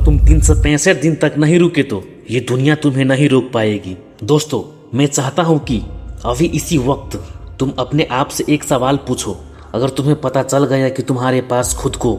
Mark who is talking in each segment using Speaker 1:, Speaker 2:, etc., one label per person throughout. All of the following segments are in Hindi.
Speaker 1: तुम 365 दिन तक नहीं रुके तो ये दुनिया तुम्हें नहीं रोक पाएगी। दोस्तों, मैं चाहता हूँ कि अभी इसी वक्त तुम अपने आप से एक सवाल पूछो। अगर तुम्हें पता चल गया कि तुम्हारे पास खुद को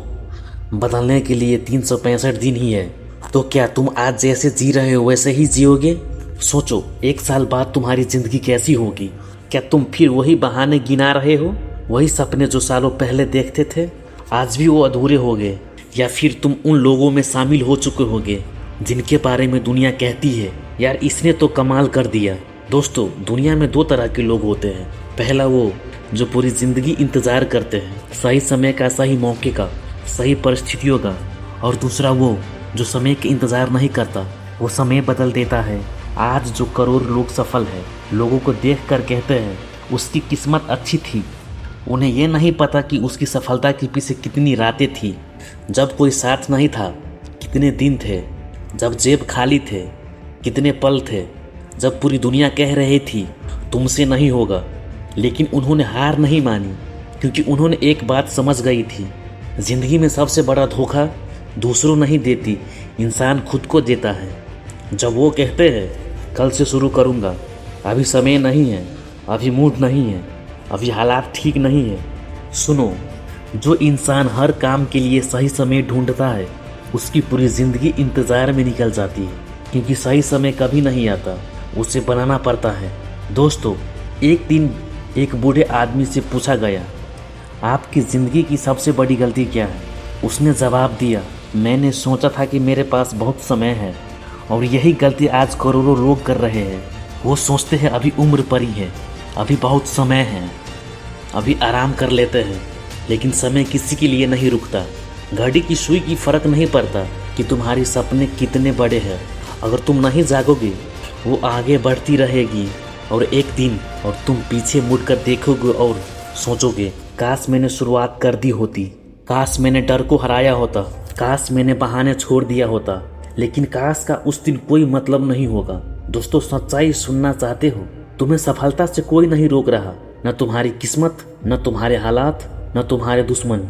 Speaker 1: बदलने के लिए 365 दिन ही है, तो क्या तुम आज जैसे जी रहे हो वैसे ही जियोगे? सोचो, 1 साल बाद तुम्हारी जिंदगी कैसी होगी? क्या तुम फिर वही बहाने गिना रहे हो? वही सपने जो सालों पहले देखते थे आज भी वो अधूरे हो गए? या फिर तुम उन लोगों में शामिल हो चुके होगे जिनके बारे में दुनिया कहती है, यार इसने तो कमाल कर दिया। दोस्तों, दुनिया में 2 तरह के लोग होते हैं। पहला वो जो पूरी ज़िंदगी इंतज़ार करते हैं, सही समय का, सही मौके का, सही परिस्थितियों का। और दूसरा वो जो समय के इंतज़ार नहीं करता, वो समय बदल देता है। आज जो करोड़ लोग सफल है, लोगों को देख कर कहते हैं उसकी किस्मत अच्छी थी। उन्हें ये नहीं पता कि उसकी सफलता के पीछे कितनी रातें थी, जब कोई साथ नहीं था, कितने दिन थे, जब जेब खाली थे, कितने पल थे, जब पूरी दुनिया कह रही थी तुमसे नहीं होगा। लेकिन उन्होंने हार नहीं मानी, क्योंकि उन्होंने एक बात समझ गई थी, ज़िंदगी में सबसे बड़ा धोखा दूसरों नहीं देती, इंसान खुद को देता है। जब वो कहते हैं कल से शुरू करूँगा, अभी समय नहीं है, अभी मूड नहीं है, अभी हालात ठीक नहीं है। सुनो, जो इंसान हर काम के लिए सही समय ढूंढता है, उसकी पूरी ज़िंदगी इंतज़ार में निकल जाती है, क्योंकि सही समय कभी नहीं आता, उसे बनाना पड़ता है। दोस्तों, एक दिन एक बूढ़े आदमी से पूछा गया, आपकी ज़िंदगी की सबसे बड़ी गलती क्या है? उसने जवाब दिया, मैंने सोचा था कि मेरे पास बहुत समय है, और यही गलती आज करोड़ों लोग कर रहे हैं। वो सोचते हैं अभी उम्र पड़ी है, अभी बहुत समय है, अभी आराम कर लेते हैं। लेकिन समय किसी के लिए नहीं रुकता। घड़ी की सुई की फर्क नहीं पड़ता कि तुम्हारे सपने कितने बड़े हैं। अगर तुम नहीं जागोगे, वो आगे बढ़ती रहेगी, और एक दिन और तुम पीछे मुड़कर देखोगे और सोचोगे, काश मैंने शुरुआत कर दी होती, काश मैंने डर को हराया होता, काश मैंने बहाने छोड़ दिया होता। लेकिन काश का उस दिन कोई मतलब नहीं होगा। दोस्तों, सच्चाई सुनना चाहते हो? तुम्हें सफलता से कोई नहीं रोक रहा, न तुम्हारी किस्मत, न तुम्हारे हालात, न तुम्हारे दुश्मन।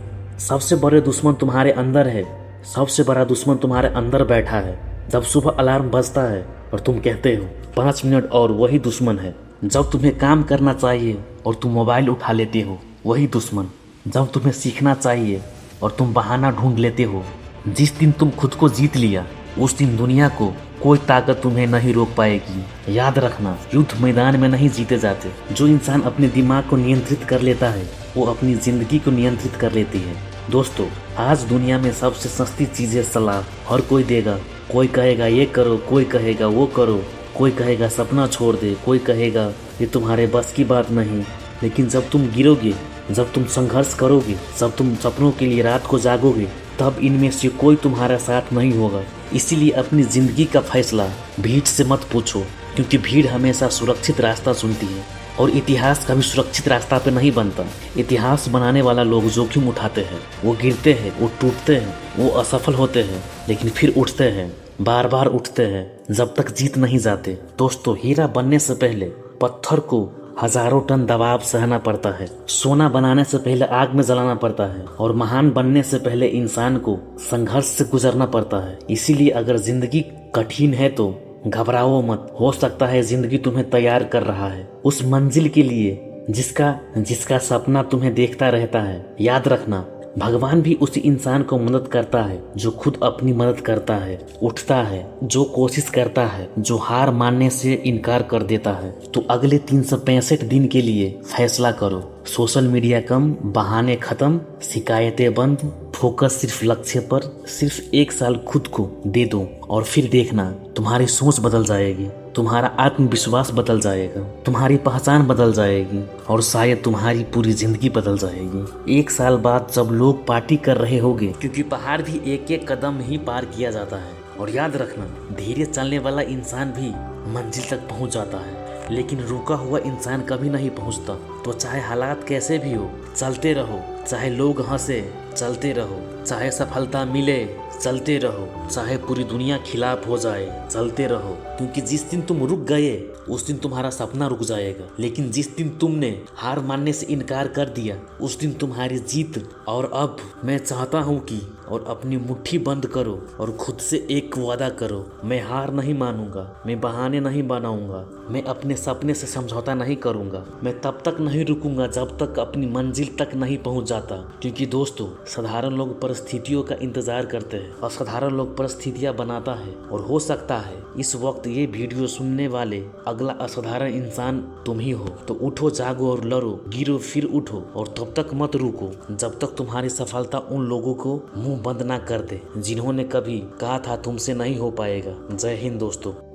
Speaker 1: सबसे बड़े दुश्मन तुम्हारे अंदर है। सबसे बड़ा दुश्मन तुम्हारे अंदर बैठा है। जब सुबह अलार्म बजता है और तुम कहते हो 5 मिनट और, वही दुश्मन है। जब तुम्हें काम करना चाहिए और तुम मोबाइल उठा लेते हो, वही दुश्मन। जब तुम्हें सीखना चाहिए और तुम बहाना ढूंढ लेते हो। जिस दिन तुम खुद को जीत लिया, उस दिन दुनिया को कोई ताकत तुम्हें नहीं रोक पाएगी। याद रखना, युद्ध मैदान में नहीं जीते जाते। जो इंसान अपने दिमाग को नियंत्रित कर लेता है, वो अपनी ज़िंदगी को नियंत्रित कर लेती है। दोस्तों, आज दुनिया में सबसे सस्ती चीज़ है सलाह। हर कोई देगा, कोई कहेगा ये करो, कोई कहेगा वो करो, कोई कहेगा सपना छोड़ दे, कोई कहेगा ये तुम्हारे बस की बात नहीं। लेकिन जब तुम गिरोगे, जब तुम संघर्ष करोगे, जब तुम सपनों के लिए रात को जागोगे, तब इनमें से कोई तुम्हारा साथ नहीं होगा। इसीलिए अपनी ज़िंदगी का फैसला भीड़ से मत पूछो, क्योंकि भीड़ हमेशा सुरक्षित रास्ता चुनती है, और इतिहास कभी सुरक्षित रास्ता पे नहीं बनता। इतिहास बनाने वाला लोग जोखिम उठाते हैं, वो गिरते हैं, वो टूटते हैं, वो असफल होते हैं, लेकिन फिर उठते हैं, बार बार उठते हैं, जब तक जीत नहीं जाते। दोस्तों, हीरा बनने से पहले पत्थर को हजारों टन दबाव सहना पड़ता है। सोना बनाने से पहले आग में जलाना पड़ता है, और महान बनने से पहले इंसान को संघर्ष से गुजरना पड़ता है। इसीलिए अगर जिंदगी कठिन है तो घबराओ मत। हो सकता है जिंदगी तुम्हें तैयार कर रहा है उस मंजिल के लिए जिसका सपना तुम्हें देखता रहता है। याद रखना, भगवान भी उसी इंसान को मदद करता है जो खुद अपनी मदद करता है, उठता है, जो कोशिश करता है, जो हार मानने से इनकार कर देता है। तो अगले 365 दिन के लिए फैसला करो। सोशल मीडिया कम, बहाने खत्म, शिकायतें बंद, फोकस सिर्फ लक्ष्य पर। सिर्फ 1 साल खुद को दे दो, और फिर देखना तुम्हारी सोच बदल जाएगी, तुम्हारा आत्मविश्वास बदल जाएगा, तुम्हारी पहचान बदल जाएगी, और शायद तुम्हारी पूरी जिंदगी बदल जाएगी। 1 साल बाद जब लोग पार्टी कर रहे होंगे, क्योंकि पहाड़ भी एक एक कदम ही पार किया जाता है। और याद रखना, धीरे चलने वाला इंसान भी मंजिल तक पहुंच जाता है, लेकिन रुका हुआ इंसान कभी नहीं पहुंचता। तो चाहे हालात कैसे भी हो, चलते रहो, चाहे लोग हंसे चलते रहो, चाहे सफलता मिले चलते रहो, चाहे पूरी दुनिया खिलाफ हो जाए चलते रहो। क्योंकि जिस दिन तुम रुक गए उस दिन तुम्हारा सपना रुक जाएगा, लेकिन जिस दिन तुमने हार मानने से इनकार कर दिया उस दिन तुम्हारी जीत। और अब मैं चाहता हूँ कि और अपनी मुट्ठी बंद करो और खुद से एक वादा करो, मैं हार नहीं मानूंगा, मैं बहाने नहीं बनाऊंगा, मैं अपने सपने से समझौता नहीं करूंगा, मैं तब तक नहीं रुकूंगा जब तक अपनी मंजिल तक नहीं पहुंच जाता। क्योंकि दोस्तों, साधारण लोग परिस्थितियों का इंतजार करते हैं, असाधारण लोग परिस्थितियां बनाता है। और हो सकता है इस वक्त ये वीडियो सुनने वाले अगला असाधारण इंसान तुम ही हो। तो उठो, जागो और लड़ो, गिरो फिर उठो, और तब तक मत रुको जब तक तुम्हारी सफलता उन लोगों को मुंह बंद ना कर दे जिन्होंने कभी कहा था तुमसे नहीं हो पाएगा। जय हिंद दोस्तों।